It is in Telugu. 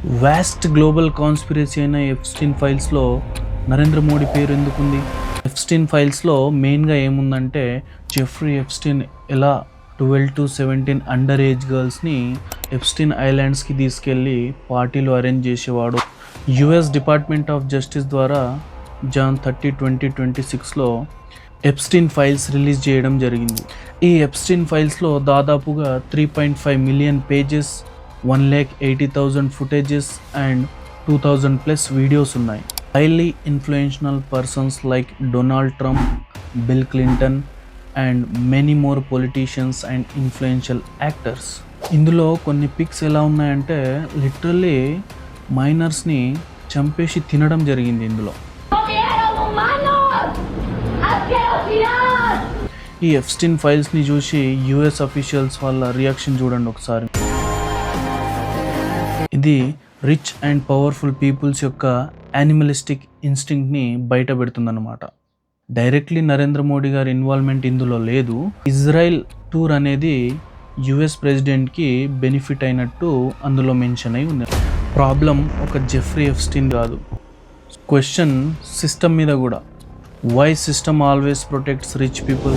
వాస్ట్ గ్లోబల్ కాన్స్పిరసీ అయిన ఎప్స్టీన్ ఫైల్స్లో నరేంద్ర మోడీ పేరు ఎందుకుంది? ఎప్స్టీన్ ఫైల్స్లో మెయిన్గా ఏముందంటే జెఫ్రీ ఎప్స్టీన్ ఎలా 12 to 17 అండర్ ఏజ్ గర్ల్స్ని ఎప్స్టీన్ ఐలాండ్స్కి తీసుకెళ్ళి పార్టీలు అరేంజ్ చేసేవాడు. యుఎస్ డిపార్ట్మెంట్ ఆఫ్ జస్టిస్ ద్వారా Jan 30, 2026లో ఎప్స్టీన్ ఫైల్స్ రిలీజ్ చేయడం జరిగింది. ఈ ఎప్స్టీన్ ఫైల్స్లో దాదాపుగా 3.5 million pages, 1,80,000 footages and 2,000+ videos ఉన్నాయి. Highly influential persons like Donald Trump, Bill Clinton and many more politicians and influential actors. ఇందులో కొన్ని పిక్స్ ఎలా ఉన్నాయంటే లిటరల్లీ మైనర్స్ని చంపేసి తినడం జరిగింది. ఇందులో ఈ ఎప్స్టీన్ ఫైల్స్ని చూసి యుఎస్ అఫీషియల్స్ వాళ్ళ రియాక్షన్ చూడండి ఒకసారి. ఇది రిచ్ అండ్ పవర్ఫుల్ పీపుల్స్ యొక్క యానిమలిస్టిక్ ఇన్స్టింక్ట్ని బయట పెడుతుందన్నమాట. డైరెక్ట్లీ నరేంద్ర మోడీ గారి ఇన్వాల్వ్మెంట్ ఇందులో లేదు. ఇజ్రాయెల్ టూర్ అనేది యుఎస్ ప్రెసిడెంట్కి బెనిఫిట్ అయినట్టు అందులో మెన్షన్ అయి ఉంది. ప్రాబ్లం ఒక జెఫ్రీ ఎప్స్టీన్ కాదు, క్వశ్చన్ సిస్టమ్ మీద కూడా. Why system always protects rich people?